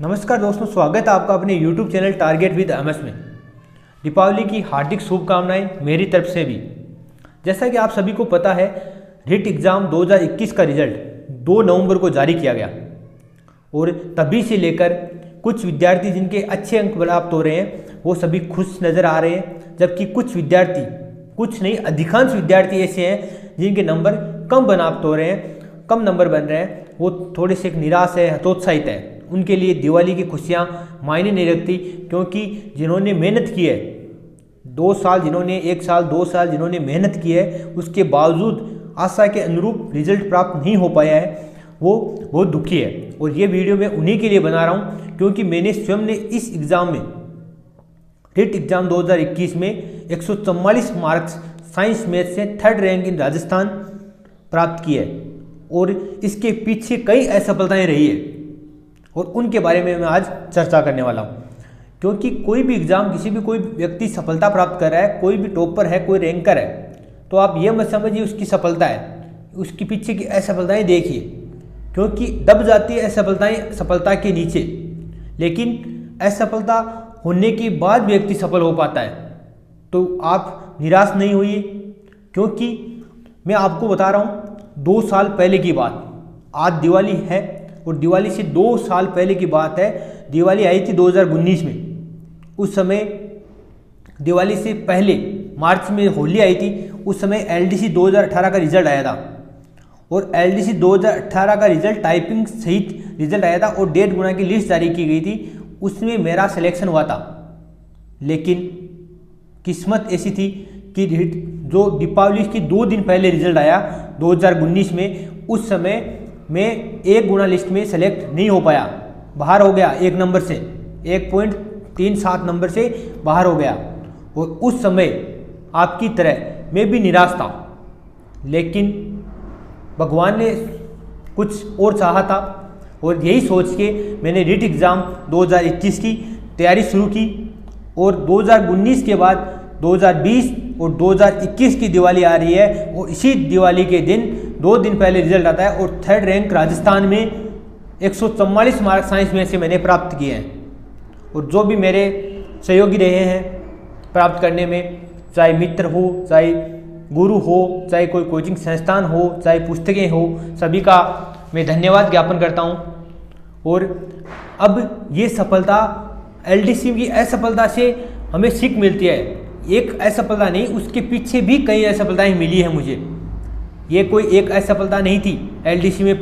नमस्कार दोस्तों, स्वागत है आपका अपने YouTube channel target with MS में। दीपावली की हार्दिक शुभकामनाएं मेरी तरफ से भी। जैसा कि आप सभी को पता है, रिट एग्ज़ाम 2021 का रिजल्ट 2 नवंबर को जारी किया गया और तभी से लेकर कुछ विद्यार्थी जिनके अच्छे अंक प्राप्त हो रहे हैं वो सभी खुश नज़र आ रहे हैं, जबकि कुछ विद्यार्थी, कुछ नहीं अधिकांश विद्यार्थी ऐसे हैं जिनके नंबर कम प्राप्त हो रहे हैं, कम नंबर बन रहे हैं, वो थोड़े से निराश है, हतोत्साहित है। उनके लिए दिवाली की खुशियाँ मायने नहीं रखती, क्योंकि जिन्होंने मेहनत की है 2 साल, जिन्होंने 1 साल 2 साल जिन्होंने मेहनत की है, उसके बावजूद आशा के अनुरूप रिजल्ट प्राप्त नहीं हो पाया है, वो बहुत दुखी है। और ये वीडियो मैं उन्हीं के लिए बना रहा हूँ, क्योंकि मैंने स्वयं ने इस एग्ज़ाम में, रिट एग्ज़ाम 2021 में 144 मार्क्स साइंस मैथ से 3rd रैंक इन राजस्थान प्राप्त की है और इसके पीछे कई असफलताएँ रही है और उनके बारे में मैं आज चर्चा करने वाला हूँ। क्योंकि कोई भी एग्ज़ाम, किसी भी कोई व्यक्ति सफलता प्राप्त कर रहा है, कोई भी टॉपर है, कोई रैंकर है, तो आप ये मत समझिए उसकी सफलता है, उसके पीछे की असफलताएँ देखिए, क्योंकि दब जाती है असफलताएँ सफलता के नीचे। लेकिन असफलता होने के बाद व्यक्ति सफल हो पाता है। तो आप निराश नहीं होइए, क्योंकि मैं आपको बता रहा हूँ 2 साल पहले की बात। आज दिवाली है और दिवाली से 2 साल पहले की बात है। दिवाली आई थी 2019 में। उस समय दिवाली से पहले मार्च में होली आई थी। उस समय एलडीसी 2018 का रिजल्ट आया था और एलडीसी 2018 का रिजल्ट टाइपिंग सहित रिजल्ट आया था और 1.5 गुना की लिस्ट जारी की गई थी। उसमें मेरा सिलेक्शन हुआ था। लेकिन किस्मत ऐसी थी कि जो दीपावली के 2 दिन पहले रिजल्ट आया 2019 में, उस समय मैं 1 गुना लिस्ट में सेलेक्ट नहीं हो पाया, बाहर हो गया 1 नंबर से, 1.37 नंबर से बाहर हो गया। और उस समय आपकी तरह मैं भी निराश था, लेकिन भगवान ने कुछ और चाहा था और यही सोच के मैंने रिट एग्ज़ाम 2021 की तैयारी शुरू की। और 2019 के बाद 2020 और 2021 की दिवाली आ रही है और इसी दिवाली के दिन 2 दिन पहले रिजल्ट आता है और 3rd रैंक राजस्थान में 144 मार्क साइंस में से मैंने प्राप्त किए हैं। और जो भी मेरे सहयोगी रहे हैं प्राप्त करने में, चाहे मित्र हो, चाहे गुरु हो, चाहे कोई कोचिंग संस्थान हो, चाहे पुस्तकें हो, सभी का मैं धन्यवाद ज्ञापन करता हूँ। और अब ये सफलता, एलडीसी की असफलता से हमें सीख मिलती है। एक असफलता नहीं, उसके पीछे भी कई असफलताएँ मिली हैं मुझे। ये कोई एक असफलता नहीं थी, एलडीसी में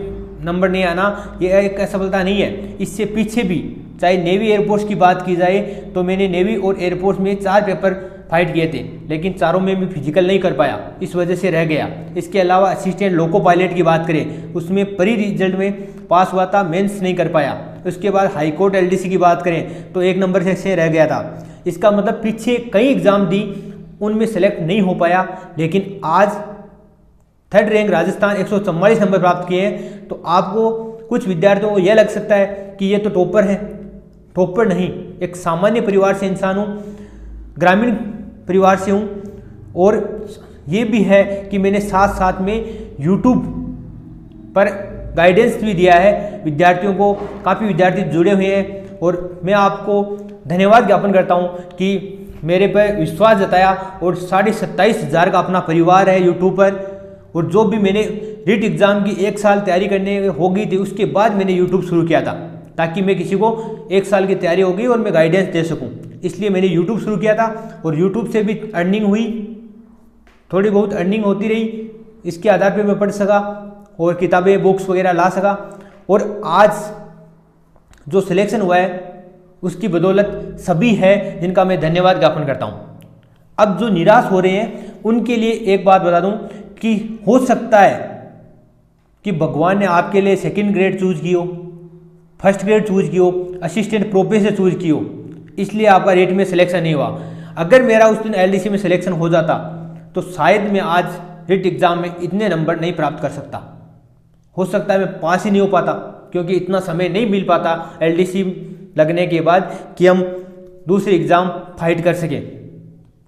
नंबर नहीं आना ये एक असफलता नहीं है। इससे पीछे भी, चाहे नेवी एयरफोर्स की बात की जाए तो मैंने नेवी और एयरफोर्स में 4 पेपर फाइट किए थे, लेकिन चारों में भी फिजिकल नहीं कर पाया, इस वजह से रह गया। इसके अलावा असिस्टेंट लोको पायलट की बात करें, उसमें प्री रिजल्ट में पास हुआ था, मेंस नहीं कर पाया। उसके बाद हाईकोर्ट एलडीसी की बात करें तो 1 नंबर से रह गया था। इसका मतलब पीछे कई एग्ज़ाम दी, उनमें सेलेक्ट नहीं हो पाया। लेकिन आज 3rd रैंक राजस्थान 144 नंबर प्राप्त किए हैं। तो आपको, कुछ विद्यार्थियों को यह लग सकता है कि ये तो टॉपर है। टॉपर नहीं, एक सामान्य परिवार से इंसान हूँ, ग्रामीण परिवार से हूँ। और ये भी है कि मैंने साथ साथ में YouTube पर गाइडेंस भी दिया है विद्यार्थियों को। काफ़ी विद्यार्थी जुड़े हुए हैं और मैं आपको धन्यवाद ज्ञापन करता हूँ कि मेरे पर विश्वास जताया। और 27,500 का अपना परिवार है YouTube पर। और जो भी मैंने रिट एग्ज़ाम की 1 साल तैयारी करने हो गई थी, उसके बाद मैंने YouTube शुरू किया था, ताकि मैं किसी को 1 साल की तैयारी हो गई और मैं गाइडेंस दे सकूं। इसलिए मैंने YouTube शुरू किया था और YouTube से भी अर्निंग हुई, थोड़ी बहुत अर्निंग होती रही। इसके आधार पे मैं पढ़ सका और किताबें, बुक्स वगैरह ला सका। और आज जो सिलेक्शन हुआ है उसकी बदौलत सभी है जिनका मैं धन्यवाद ज्ञापन करता हूँ। अब जो निराश हो रहे हैं उनके लिए एक बात बता दूँ कि हो सकता है कि भगवान ने आपके लिए 2nd ग्रेड चूज की हो, 1st ग्रेड चूज की हो, असिस्टेंट प्रोफेसर चूज की हो, इसलिए आपका रेट में सिलेक्शन नहीं हुआ। अगर मेरा उस दिन एलडीसी में सिलेक्शन हो जाता तो शायद मैं आज रिट एग्ज़ाम में इतने नंबर नहीं प्राप्त कर सकता। हो सकता है मैं पास ही नहीं हो पाता, क्योंकि इतना समय नहीं मिल पाता एलडीसी लगने के बाद कि हम दूसरे एग्ज़ाम फाइट कर सकें,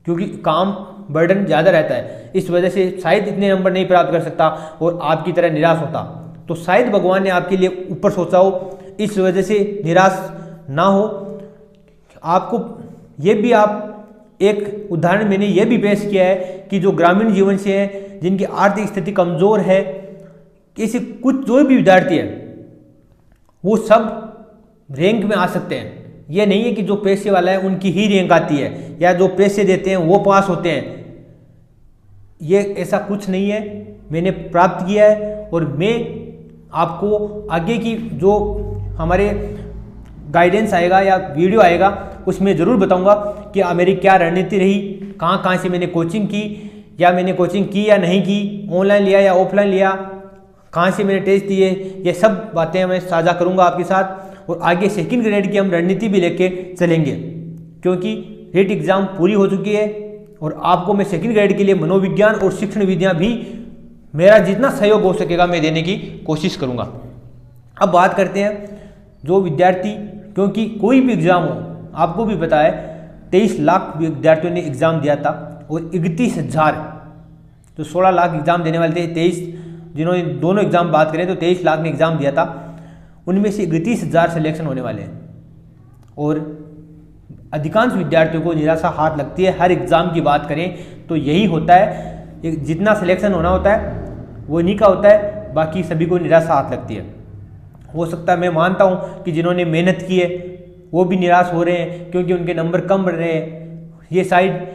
क्योंकि काम बर्डन ज़्यादा रहता है। इस वजह से शायद इतने नंबर नहीं प्राप्त कर सकता और आपकी तरह निराश होता। तो शायद भगवान ने आपके लिए ऊपर सोचा हो, इस वजह से निराश ना हो। आपको ये भी आप एक उदाहरण मैंने ये भी पेश किया है कि जो ग्रामीण जीवन से हैं, जिनकी आर्थिक स्थिति कमज़ोर है, किसी कुछ जो भी विद्यार्थी है वो सब रैंक में आ सकते हैं। ये नहीं है कि जो पैसे वाला है उनकी ही रैंक आती है या जो पैसे देते हैं वो पास होते हैं, ये ऐसा कुछ नहीं है। मैंने प्राप्त किया है और मैं आपको आगे की जो हमारे गाइडेंस आएगा या वीडियो आएगा उसमें ज़रूर बताऊंगा कि मेरी क्या रणनीति रही, कहाँ कहाँ से मैंने कोचिंग की या मैंने कोचिंग की या नहीं की, ऑनलाइन लिया या ऑफलाइन लिया, कहाँ से मैंने टेस्ट दिए, ये सब बातें मैं साझा करूंगा आपके साथ। और आगे सेकंड ग्रेड की हम रणनीति भी लेके चलेंगे, क्योंकि रीट एग्ज़ाम पूरी हो चुकी है और आपको मैं सेकंड ग्रेड के लिए मनोविज्ञान और शिक्षण विधियाँ भी मेरा जितना सहयोग हो सकेगा मैं देने की कोशिश करूँगा। अब बात करते हैं जो विद्यार्थी, क्योंकि कोई भी एग्ज़ाम हो, आपको भी पता है 23 लाख विद्यार्थियों ने एग्ज़ाम दिया था और 31,000 जो 16 लाख एग्ज़ाम देने वाले थे, 23 जिन्होंने दोनों एग्ज़ाम बात करें तो 23 लाख ने एग्ज़ाम दिया था, उनमें से 31,000 सिलेक्शन होने वाले हैं। और अधिकांश विद्यार्थियों को निराशा हाथ लगती है। हर एग्ज़ाम की बात करें तो यही होता है, जितना सिलेक्शन होना होता है वो इन्हीं का होता है, बाकी सभी को निराशा हाथ लगती है। हो सकता है, मैं मानता हूँ कि जिन्होंने मेहनत की है वो भी निराश हो रहे हैं क्योंकि उनके नंबर कम बढ़ रहे हैं। ये साइड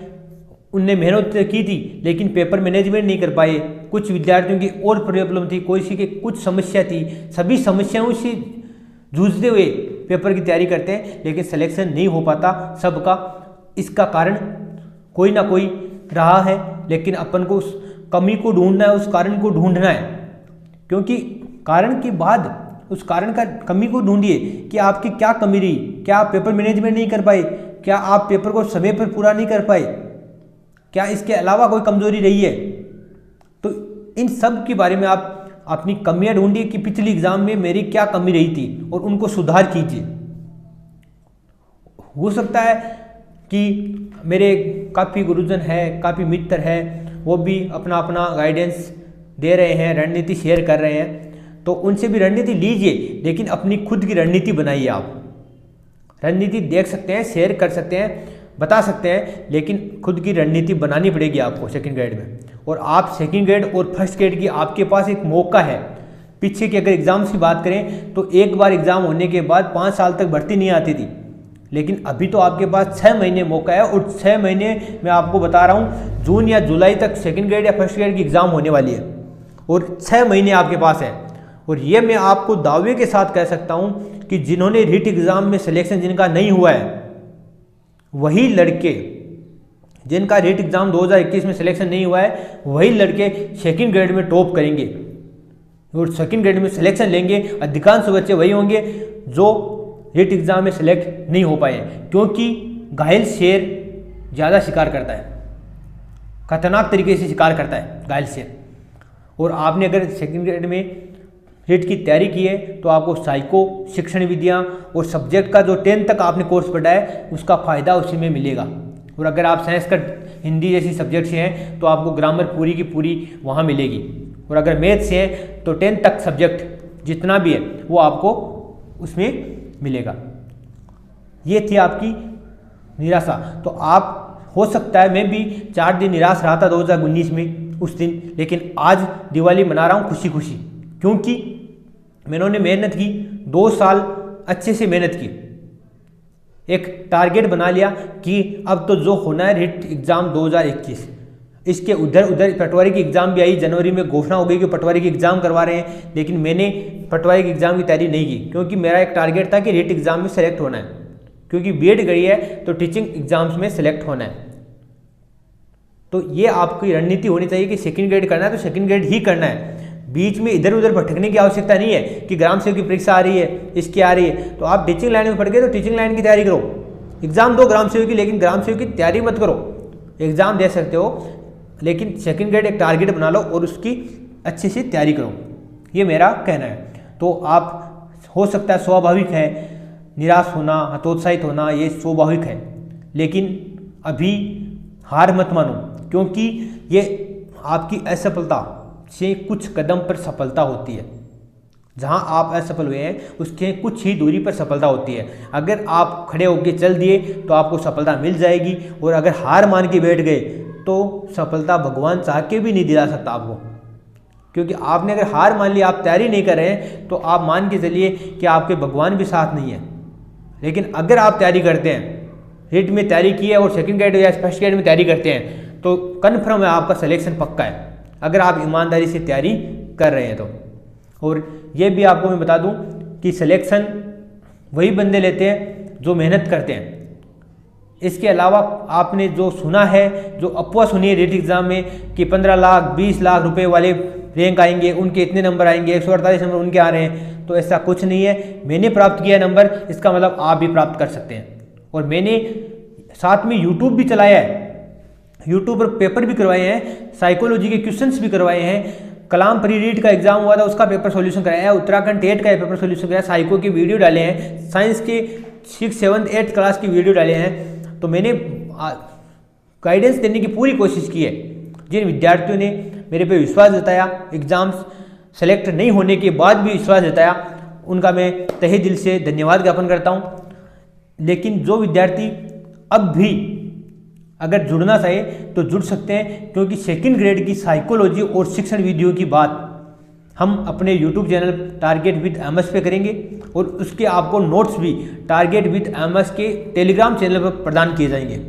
उनने मेहनत की थी लेकिन पेपर मैनेजमेंट नहीं कर पाए, कुछ विद्यार्थियों की और प्रॉब्लम थी, कोई सी की कुछ समस्या थी, सभी समस्याओं से जूझते हुए पेपर की तैयारी करते हैं लेकिन सिलेक्शन नहीं हो पाता सबका। इसका कारण कोई ना कोई रहा है, लेकिन अपन को उस कमी को ढूंढना है, उस कारण को ढूंढना है, क्योंकि कारण के बाद उस कारण का कमी को ढूंढिए कि आपकी क्या कमी रही, क्या आप पेपर मैनेजमेंट नहीं कर पाए, क्या आप पेपर को समय पर पूरा नहीं कर पाए, क्या इसके अलावा कोई कमजोरी रही है। तो इन सब के बारे में आप अपनी कमियां ढूंढिए कि पिछली एग्जाम में मेरी क्या कमी रही थी और उनको सुधार कीजिए। हो सकता है कि मेरे काफ़ी गुरुजन हैं, काफ़ी मित्र हैं, वो भी अपना अपना गाइडेंस दे रहे हैं, रणनीति शेयर कर रहे हैं, तो उनसे भी रणनीति लीजिए, लेकिन अपनी खुद की रणनीति बनाइए। आप रणनीति देख सकते हैं, शेयर कर सकते हैं, बता सकते हैं, लेकिन खुद की रणनीति बनानी पड़ेगी आपको सेकंड ग्रेड में। और आप सेकंड ग्रेड और फर्स्ट ग्रेड की आपके पास एक मौका है। पीछे के अगर एग्ज़ाम्स की बात करें तो एक बार एग्ज़ाम होने के बाद 5 साल तक भर्ती नहीं आती थी, लेकिन अभी तो आपके पास 6 महीने मौका है। और 6 महीने मैं आपको बता रहा हूँ, जून या जुलाई तक सेकंड ग्रेड या फर्स्ट ग्रेड की एग्ज़ाम होने वाली है और 6 महीने आपके पास है। और ये मैं आपको दावे के साथ कह सकता हूँ कि जिन्होंने रीट एग्ज़ाम में सिलेक्शन जिनका नहीं हुआ है, वही लड़के, जिनका रीट एग्ज़ाम 2021 में सिलेक्शन नहीं हुआ है, वही लड़के सेकंड ग्रेड में टॉप करेंगे और सेकंड ग्रेड में सिलेक्शन लेंगे। अधिकांश बच्चे वही होंगे जो रीट एग्ज़ाम में सिलेक्ट नहीं हो पाए, क्योंकि घायल शेर ज़्यादा शिकार करता है, खतरनाक तरीके से शिकार करता है घायल शेर। और आपने अगर सेकंड ग्रेड में रीट की तैयारी की है तो आपको साइको, शिक्षण विधियाँ और सब्जेक्ट का जो 10 तक आपने कोर्स पढ़ा है उसका फ़ायदा उसी में मिलेगा। और अगर आप साइंस का, हिंदी जैसी सब्जेक्ट से हैं तो आपको ग्रामर पूरी की पूरी वहाँ मिलेगी। और अगर मैथ से हैं तो 10 तक सब्जेक्ट जितना भी है वो आपको उसमें मिलेगा। ये थी आपकी निराशा। तो आप, हो सकता है मैं भी 4 दिन निराश रहा था 2019 में उस दिन, लेकिन आज दिवाली मना रहा हूँ खुशी खुशी, क्योंकि मैंने मेहनत की, 2 साल अच्छे से मेहनत की, एक टारगेट बना लिया कि अब तो जो होना है रीट एग्ज़ाम 2021, इसके उधर पटवारी की एग्ज़ाम भी आई, जनवरी में घोषणा हो गई कि पटवारी की एग्ज़ाम करवा रहे हैं, लेकिन मैंने पटवारी की एग्ज़ाम की तैयारी नहीं की, क्योंकि मेरा एक टारगेट था कि रीट एग्ज़ाम में सेलेक्ट होना है, क्योंकि बीएड करी है तो टीचिंग एग्ज़ाम्स में सेलेक्ट होना है। तो ये आपकी रणनीति होनी चाहिए कि सेकंड ग्रेड करना है तो सेकंड ग्रेड ही करना है। बीच में इधर उधर भटकने की आवश्यकता नहीं है कि ग्राम सेवक की परीक्षा आ रही है, इसकी आ रही है, तो आप टीचिंग लाइन में पढ़ गए तो टीचिंग लाइन की तैयारी करो, एग्जाम दो ग्राम सेवक की, लेकिन ग्राम सेवक की तैयारी मत करो। एग्जाम दे सकते हो लेकिन सेकंड ग्रेड एक टारगेट बना लो और उसकी अच्छे से तैयारी करो, ये मेरा कहना है। तो आप, हो सकता है स्वाभाविक है निराश होना, हतोत्साहित होना, ये स्वाभाविक है, लेकिन अभी हार मत मानो, क्योंकि ये आपकी असफलता से कुछ कदम पर सफलता होती है। जहां आप असफल हुए हैं उसके कुछ ही दूरी पर सफलता होती है। अगर आप खड़े होकर चल दिए तो आपको सफलता मिल जाएगी, और अगर हार मान के बैठ गए तो सफलता भगवान चाह के भी नहीं दिला सकता आपको। क्योंकि आपने अगर हार मान ली, आप तैयारी नहीं कर रहे हैं, तो आप मान के चलिए कि आपके भगवान भी साथ नहीं है। लेकिन अगर आप तैयारी करते हैं, रिट में तैयारी की है और सेकंड ग्रेड या फर्स्ट ग्रेड में तैयारी करते हैं, तो कन्फर्म है आपका सिलेक्शन पक्का है, अगर आप ईमानदारी से तैयारी कर रहे हैं तो। और ये भी आपको मैं बता दूं कि सिलेक्शन वही बंदे लेते हैं जो मेहनत करते हैं। इसके अलावा आपने जो सुना है, जो अफवाह सुनी है रिट एग्ज़ाम में कि 15 लाख 20 लाख रुपए वाले रैंक आएंगे, उनके इतने नंबर आएंगे, 148 नंबर उनके आ रहे हैं, तो ऐसा कुछ नहीं है। मैंने प्राप्त किया नंबर, इसका मतलब आप भी प्राप्त कर सकते हैं। और मैंने साथ में यूट्यूब भी चलाया है, यूट्यूब पर पेपर भी करवाए हैं, साइकोलॉजी के क्वेश्चंस भी करवाए हैं, कलाम प्री रीट का एग्जाम हुआ था उसका पेपर सॉल्यूशन कराया है, उत्तराखंड टेट का पेपर सॉल्यूशन कराया, साइको की वीडियो डाले हैं, साइंस के 6, 7, 8 क्लास की वीडियो डाले हैं। तो मैंने गाइडेंस देने की पूरी कोशिश की है। जिन विद्यार्थियों ने मेरे पे विश्वास जताया, एग्जाम्स सेलेक्ट नहीं होने के बाद भी विश्वास जताया, उनका मैं तहे दिल से धन्यवाद ज्ञापन करता हूँ। लेकिन जो विद्यार्थी अब भी अगर जुड़ना चाहे तो जुड़ सकते हैं, क्योंकि सेकंड ग्रेड की साइकोलॉजी और शिक्षण वीडियो की बात हम अपने YouTube channel target with MS पे करेंगे, और उसके आपको नोट्स भी टारगेट विद एमएस के टेलीग्राम चैनल पर प्रदान किए जाएंगे।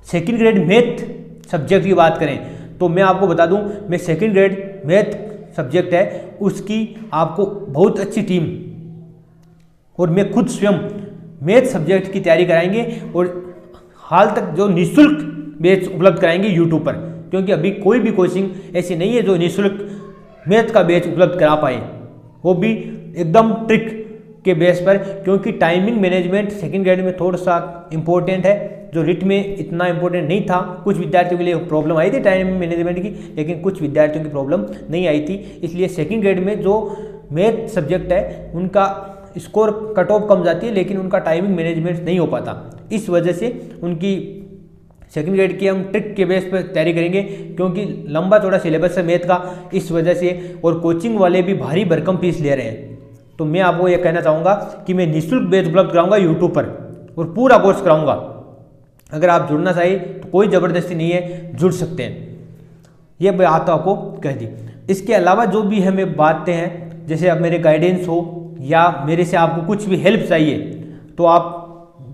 सेकंड ग्रेड मैथ सब्जेक्ट की बात करें तो मैं आपको बता दूं, मैं सेकंड ग्रेड मैथ सब्जेक्ट है उसकी आपको बहुत अच्छी टीम और मैं खुद स्वयं मैथ सब्जेक्ट की तैयारी कराएंगे, और हाल तक जो निःशुल्क बैच उपलब्ध कराएंगे यूट्यूब पर, क्योंकि अभी कोई भी कोचिंग ऐसी नहीं है जो निःशुल्क मैथ का बैच उपलब्ध करा पाए, वो भी एकदम ट्रिक के बेस पर। क्योंकि टाइमिंग मैनेजमेंट सेकंड ग्रेड में थोड़ा सा इम्पोर्टेंट है, जो रिट में इतना इम्पोर्टेंट नहीं था। कुछ विद्यार्थियों के लिए प्रॉब्लम आई थी टाइमिंग मैनेजमेंट की, लेकिन कुछ विद्यार्थियों की प्रॉब्लम नहीं आई थी। इसलिए सेकंड ग्रेड में जो मैथ सब्जेक्ट है उनका स्कोर कट ऑफ कम जाती है, लेकिन उनका टाइमिंग मैनेजमेंट नहीं हो पाता। इस वजह से उनकी सेकंड ग्रेड की हम ट्रिक के बेस पर तैयारी करेंगे, क्योंकि लंबा चौड़ा सिलेबस है मैथ का, इस वजह से। और कोचिंग वाले भी भारी भरकम फीस ले रहे हैं। तो मैं आपको ये कहना चाहूँगा कि मैं निःशुल्क बैच उपलब्ध कराऊंगा यूट्यूब पर, और पूरा कोर्स कराऊंगा। अगर आप जुड़ना चाहिए तो कोई ज़बरदस्ती नहीं है, जुड़ सकते हैं। ये बात तो आपको कह दी। इसके अलावा जो भी हमें बातें हैं, जैसे अब मेरे गाइडेंस हो या मेरे से आपको कुछ भी हेल्प चाहिए, तो आप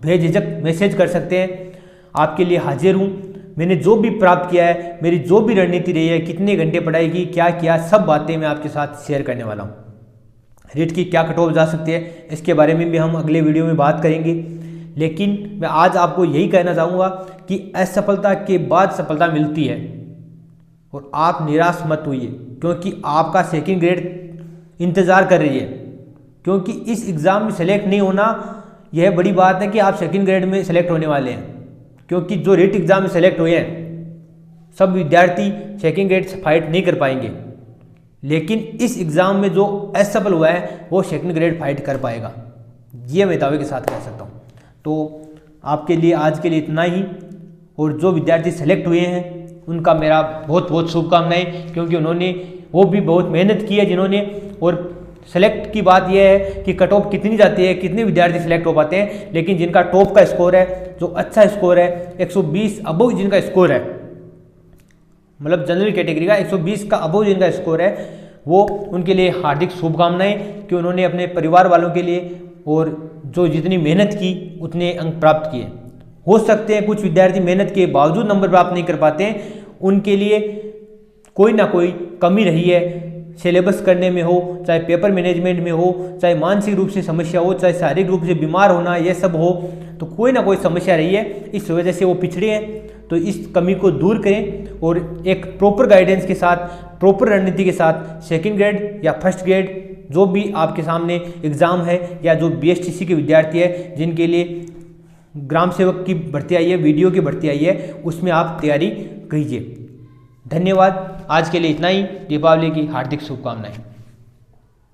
बेझिझक मैसेज कर सकते हैं। आपके लिए हाजिर हूँ। मैंने जो भी प्राप्त किया है, मेरी जो भी रणनीति रही है, कितने घंटे पढ़ाई की, क्या किया, सब बातें मैं आपके साथ शेयर करने वाला हूँ। रिट की क्या कट ऑफ जा सकती है, इसके बारे में भी हम अगले वीडियो में बात करेंगे। लेकिन मैं आज आपको यही कहना चाहूँगा कि असफलता के बाद सफलता मिलती है, और आप निराश मत होइए, क्योंकि आपका सेकंड ग्रेड इंतज़ार कर रही है। क्योंकि इस एग्ज़ाम में सेलेक्ट नहीं होना, यह बड़ी बात है कि आप सेकंड ग्रेड में सेलेक्ट होने वाले हैं। क्योंकि जो रिट एग्ज़ाम में सेलेक्ट हुए हैं सब विद्यार्थी सेकंड ग्रेड से फाइट नहीं कर पाएंगे, लेकिन इस एग्ज़ाम में जो असफल हुआ है वो सेकंड ग्रेड फाइट कर पाएगा, ये मैं दावे के साथ कह सकता हूँ। तो आपके लिए आज के लिए इतना ही, और जो विद्यार्थी सेलेक्ट हुए हैं उनका मेरा बहुत बहुत शुभकामनाएं, क्योंकि उन्होंने वो भी बहुत मेहनत की है जिन्होंने। और सेलेक्ट की बात यह है कि कट ऑफ कितनी जाती है, कितने विद्यार्थी सेलेक्ट हो पाते हैं, लेकिन जिनका टॉप का स्कोर है, जो अच्छा स्कोर है, 120 अबव जिनका स्कोर है, मतलब जनरल कैटेगरी का 120 का अबव जिनका स्कोर है, वो उनके लिए हार्दिक शुभकामनाएं कि उन्होंने अपने परिवार वालों के लिए और जो जितनी मेहनत की उतने अंक प्राप्त किए। हो सकते हैं कुछ विद्यार्थी मेहनत के बावजूद नंबर प्राप्त नहीं कर पाते हैं, उनके लिए कोई ना कोई कमी रही है, सिलेबस करने में हो, चाहे पेपर मैनेजमेंट में हो, चाहे मानसिक रूप से समस्या हो, चाहे शारीरिक रूप से बीमार होना, ये सब हो, तो कोई ना कोई समस्या रही है, इस वजह से वो पिछड़े हैं। तो इस कमी को दूर करें और एक प्रॉपर गाइडेंस के साथ, प्रॉपर रणनीति के साथ सेकंड ग्रेड या फर्स्ट ग्रेड जो भी आपके सामने एग्ज़ाम है, या जो BSTC के विद्यार्थी है जिनके लिए ग्राम सेवक की भर्ती आई है, वीडियो की भर्ती आई है, उसमें आप तैयारी कीजिए। धन्यवाद। आज के लिए इतना ही। दीपावली की हार्दिक शुभकामनाएं।